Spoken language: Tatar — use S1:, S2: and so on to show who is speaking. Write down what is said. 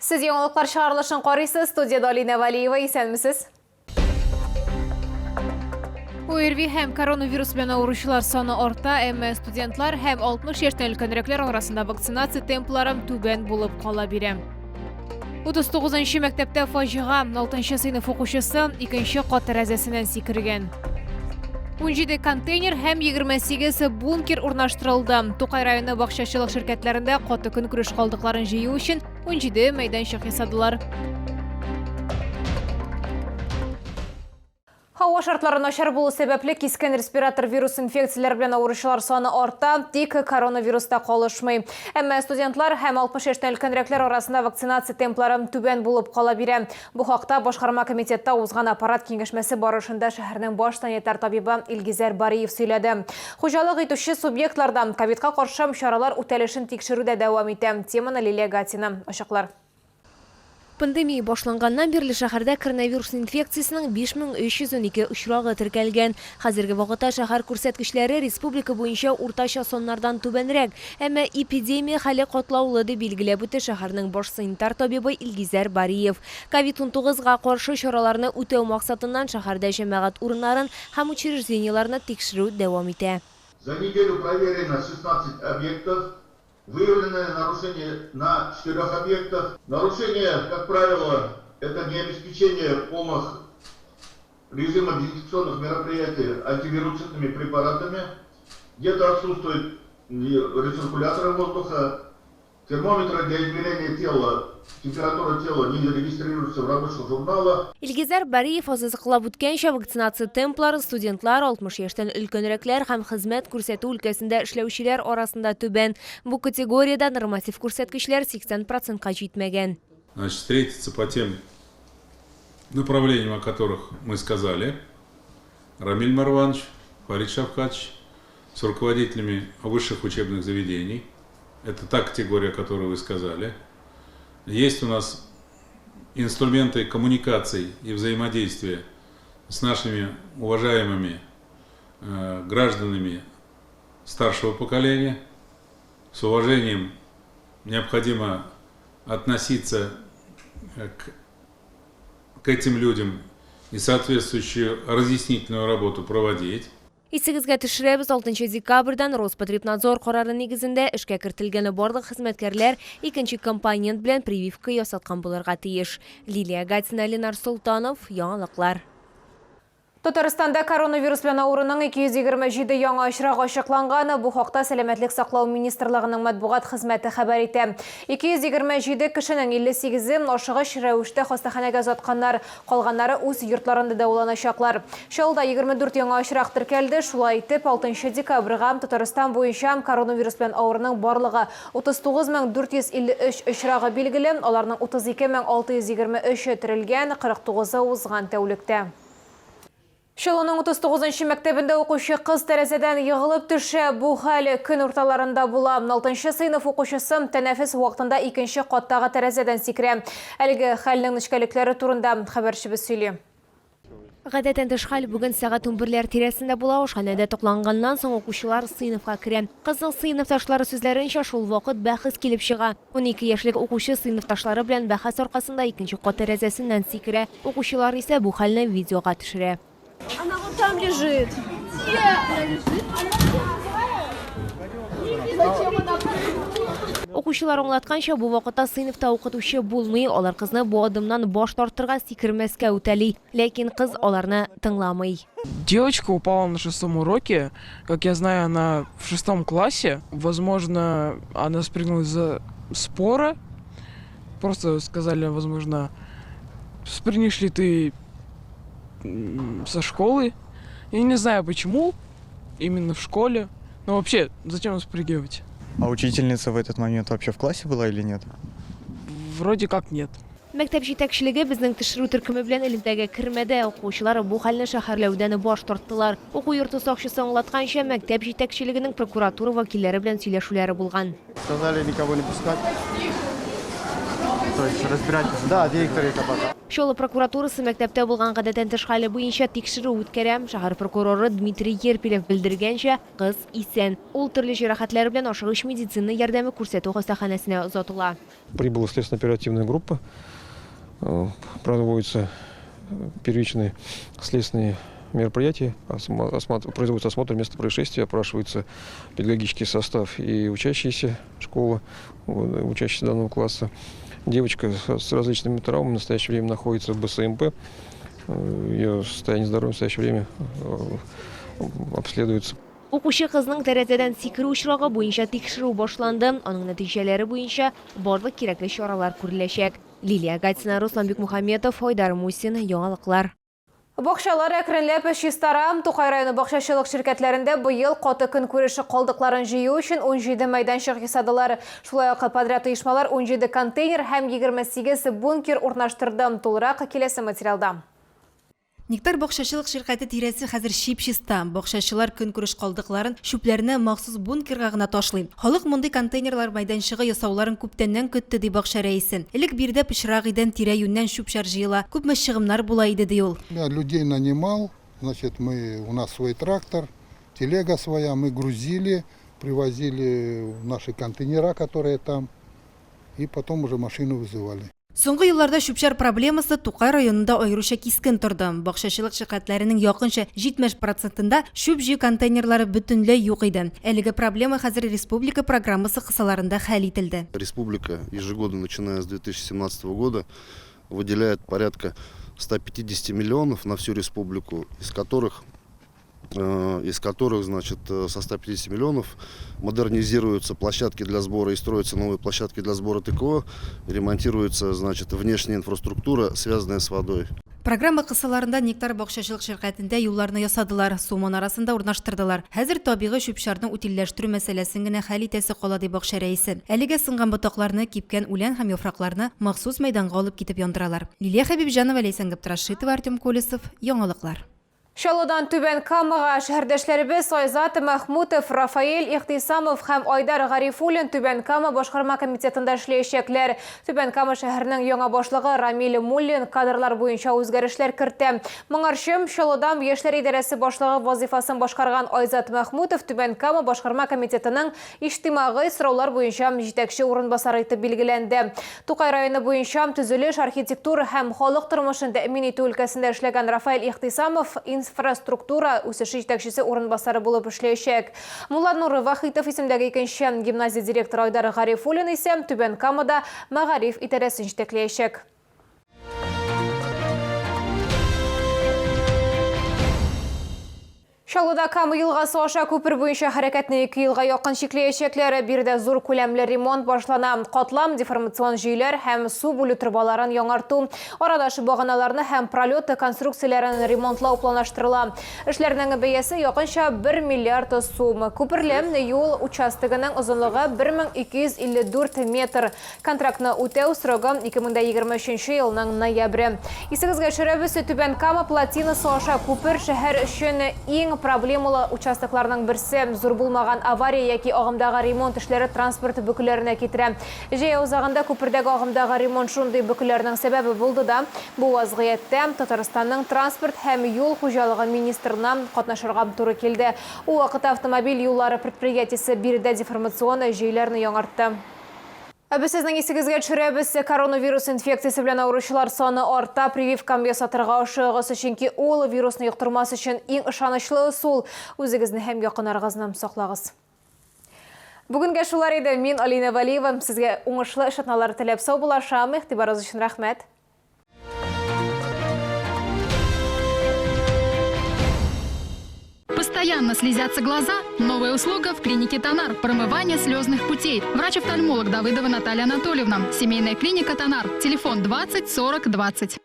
S1: Siz yanılıqlar çağrılışın qarıyısız, studiyada Alina Valiyeva, isənmisiz? ORV hem koronavirus bilan uğraşılar sonu orta, ama studentlar hem 60 yaşdan ülkənrəklər arasında vaksinasiya templari tübən bulup qala birəm. 39-cı məktəbdə faciğa 6-cı sınıf oquşusu 2-ci qat tərəzəsindən sikirgən. 17 konteyner hem 28 bunker urnaştırıldı. Toqay rayonu bağçaçılıq şirkətlərində qatı gün күреш qaldıqlarını жыю üçün 17 meydançıq yasadılar. Hava şartları naşar bulu sebeple keskin respirator virus infeksiyalar bilan uğraşılar sonu orta, tик koronavirusda qalışmay. Әмма studentlar hem 60 yaşdan ülkənrəklər arasında vaksinasiya templari tübən bulup qala birəm. Bu haqda Başqarma komitetdə uzğan aparat kengəşməsi barışında şəhərinin baş sanitar tabibi İlgizər Bariyev söylədi. Xo'jalik etüşü subyektlardan COVID-ға qarşı şaralar үтәлешін тикшерүдә дәвам итә. Теманы Лилия Гатина açıqlar.
S2: Пандемия башланганнан бирле шәһәрдә коронавирус инфекциясының 5312 очрагы теркәлгән. Хәзерге вакытта шәһәр күрсәткечләре республика буенча уртача соннардан түбәнрәк. Әмма эпидемия хәле катлаулы дип билгеләп үтте шәһәрнең баш санитар табибы Илгизәр Бариев. COVID-19-га каршы чараларны үтәү максатыннан шәһәрдә җәмәгать урыннарын һәм учрежденияларны тикшерү дәвам итә.
S3: За неделю проверено 16 объектов. Выявленное нарушение на 4 объектах. Нарушение, как правило, это не обеспечение полных режима дезинфекционных мероприятий антивирусными препаратами. Где-то отсутствует рециркулятор воздуха, термометры для измерения тела. Температура тела не регистрируется в рабочих журналах.
S2: Илгизәр Бариев азызыклап үткәнчә вакцинация темплары студентлар, 60 яшьтән өлкәнрәкләр һәм хезмәт күрсәтү өлкәсендә эшләүчеләр арасында түбән. Бу категориядә норматив күрсәткечләр 80%-ка җитмәгән.
S4: Значит, встретиться по тем направлениям, о которых мы сказали, Рамиль Марванович, Фарид Шавкатович, с руководителями высших учебных заведений. Это та категория, которую вы сказали. Есть у нас инструменты коммуникаций и взаимодействия с нашими уважаемыми гражданами старшего поколения. С уважением необходимо относиться к этим людям и соответствующую разъяснительную работу проводить.
S2: Исегезгә төшерәбез 6 декабрьдән Роспотребнадзор карары нигезендә эшкә кертелгән барлык хезмәткәрләр икенче компонент белән прививка ясаткан булырга тиеш. Лилия Гатина, Ленар Султанов, яңалыклар.
S1: Татарстанда коронавирус белән авыруның 227 яңа очрагы ачыкланган. Бу хакта Сәламәтлек саклау министрлыгының матбугат хезмәте хәбәр итә. 227 кешенең 58-е ашыгыч рәвештә хастаханәгә затканнар, калганнары үз йортларында дәваланачаклар. Шулда 24 яңа очрак теркәлде. Шулай итеп 6 декабрьгә Татарстан буенча коронавирус белән авыруның барлыгы 39453 очрагы билгеле, аларның 32623 терелгән, 49-ы узган тәүлектә. Шылының 39-нчы мәктәбендә укучы кыз тәрәзәдән ягылып төшә. Бу хәл көн урталарында була. 6-нчы сыйныф укучысы тәнәфес вакытында 2-нче каттагы тәрәзәдән сикерә. Әлеге хәлнең нечкәлекләре турында хәбәрчебез сөйли.
S2: Гадәттән тыш хәл бүген сәгать 11ләр тирәсендә була. Ашханәдә тукланганнан соң укучылар сыйныфка керә. Кызыл сыйныфташлары сүзләренчә шул вакыт бәхәс килеп чыга. 12 яшьлек укучы сыйныфташлары белән бәхәс аркасында 2-нче кат тәрәзәсеннән сикерә. Укучылар исә бу хәлне видеога төшерә.
S5: Она вот там лежит.
S2: Укучылар аңлатканча, бу вакытта сыйныфта укытучы булмый, алар кызны бу адымнан баш тартырга сикермәскә үтәли, ләкин кыз аларны тыңламый.
S6: Девочка упала на 6-м уроке. Как я знаю, она в 6 классе. Возможно, она спрыгнула из-за спора. Просто сказали, возможно, спрыгнешь ли ты со школы. Я не знаю, почему именно в школе. Но вообще, зачем спрыгивать?
S7: А учительница в этот момент вообще в классе была или нет?
S6: Вроде как нет.
S2: Мәктәп җитәкчелеге безнең төшерү төркеме белән элемтәгә кермәде. Укучылар бу хәлне шәһәрләүдән баш тарттылар. Уку йорты сакчысы аңлатканча, мәктәп җитәкчелегенең прокуратура вәкилләре белән сөйләшүләре булган.
S7: Сказали никого не пускать. То есть разбирательство? Да, директор экопарка.
S2: Шолы прокуратурасы мәктәптә булган гадәттән тыш хәле буенча тикшерү үткәрәм. Шәһәр прокуроры Дмитрий Ерпилев белдергәнчә, кыз исән. Ул төрле җәрәхәтләр белән ашыгыч медицина ярдәме күрсәтү хастаханәсенә озатыла.
S8: Прибыла следственно-оперативная группа. Проводятся первичные следственные мероприятия, производится осмотр места происшествия, опрашивается педагогический состав и учащиеся школы, учащиеся данного класса. Девочка с различными травмами в настоящее время находится в БСМП. Ее состояние здоровья в настоящее время обследуется.
S2: Укучы кызның тәрәзәдән сикерү очрагы буенча тикшерү башланды. Аның нәтиҗәләре буенча барлык кирәкле чаралар күреләчәк. Лилия Гатина, Руслан Бикмухаметов, Айдар Мусин, яңалыклар.
S1: Бакчалар әкренләп чистара. Тукай районы бакчачылык ширкәтләрендә быел каты көн күреше калдыкларын җыю өчен 17 мәйданчык ясадылар. Шулай ук подряд оешмалар 17 контейнер һәм 28 бункер урнаштырды. Тулырак киләсе материалда.
S9: Нектар бакчачылык ширкәте тирәсе хәзер чип-чиста. Бакчачылар көнкүреш калдыкларын шүпләренә махсус бункерга гына ташлый. Халык мондый контейнерлар мәйданчыгы ясауларын күптәннән көтте ди бакча рәисе. Элек бирдә пычрак идән тирә-юннән шүп-шар җыела. Күпме чыгымнар була иде ди ул.
S10: Я людей нанимал, значит, у нас свой трактор, телега своя, мы грузили, привозили в наши контейнера, которые там, и потом уже машину вызывали.
S9: Соңгы елларда шүпшәр проблемасы Тукай районында аеруча кискен торды. Бакчачылык ширкәтләренең якынча 70%-ында шүп җыю контейнерлары бөтенләй юк иде. Әлеге проблема хәзер республика программасы кысаларында хәл ителде.
S11: Республика ежегодно, начиная с 2017 года, выделяет порядка 150 миллионов на всю республику, из которых, значит, со 150 миллионов модернизируются площадки для сбора и строятся новые площадки для сбора ТКО, ремонтируется, значит, внешняя инфраструктура, связанная с водой.
S9: Программа кысаларында нектар бакчачылык ширкәтендә юлларны ясадылар, суман арасында урнаштырдылар. Хәзер табигый шүпшәрне утилләштерү мәсьәләсен генә хәл итәсе кала ди бакча рәисе. Әлегә сынган ботакларны, кипкән үлән һәм яфракларны махсус мәйданга алып китеп яндыралар. Лилия Хәбибҗанова, Ләйсән Габдрашитова, Артем Колесов, яңалыклар.
S1: Шалудан Түбән Камага шәһәрдәшләребез Айзат Мәхмүтов, Рафаэль Ихтисамов һәм Айдар Гарифуллин Түбән Кама башкарма комитетында эшләячәкләр. Түбән Кама шәһәренең яңа башлыгы Рамил Муллин кадрлар буенча үзгәрешләр кертте. Моңарчым Шалудан яшьләр идарәсе башлыгы вазифасын башкарган Айзат Мәхмүтов Түбән Кама башкарма комитетының иҗтимагый сораулар буенча җитәкче урынбасары итеп билгеләнде. Тукай районы буенча төзелеш, архитектура һәм халык тормышын тәэмин итү өлкәсендә эшләгән Рафаэль Ихтисамов инфраструктура үсеше җитәкчесе урынбасары булып эшләячәк. Мулла Нуры Вахитов исемдәге икенче гимназия директоры Айдар Гарифуллин исә Түбән Камада мәгариф идарәсен җитәкләячәк. Шалуда Кама елгасы аша күпер буенча хәрәкәтне 2 елга якын чикләячәкләре, бирдә зур күләмле ремонт башлана. Катлам, деформацион җөйләр һәм су бүлү трубаларын яңарту, арадашы баганаларны һәм пролет конструкцияләрен ремонтлау планлаштырыла. Эшләрнең бәясе якынча 1 миллиард сум. Күперле юл участогының озынлыгы 1254 метр. Контрактны үтәү срогы 2023 елның ноябре. Исегезгә төшерәбез, Түбән Кама плотинасы аша күпер шәһәр өчен иң проблемалы участокларның берсе. Зур булмаган авария яки агымдагы ремонт эшләре транспорт бөкеләренә китерә. Җәй узагында күпердәге агымдагы ремонт шундый бөкеләрнең сәбәбе булды да, бу вазгыятьтә Татарстанның транспорт һәм юл хуҗалыгы министрына катнашырга туры килде. У вакытта автомобиль юллары предприятиесе бирдә деформацион җөйләрне яңартты. Без сезнең исегезгә төшерәбез, коронавирус инфекциясе белән авыручылар саны арта. Прививкам ясатырга ашыгыз, чөнки ул вирусны юктырмас өчен иң ышанычлы усул. Үзегезне һәм якыннарыгызны саклагыз. Бүгенгә шулар иде. Мин Алина Валиева. Сезгә уңышлы эшатналар теләп сау булашам. Игътибарыгыз өчен рәхмәт.
S12: Постоянно слезятся глаза? Новая услуга в клинике Тонар. Промывание слезных путей. Врач-офтальмолог Давыдова Наталья Анатольевна. Семейная клиника Тонар. Телефон 20 40 20.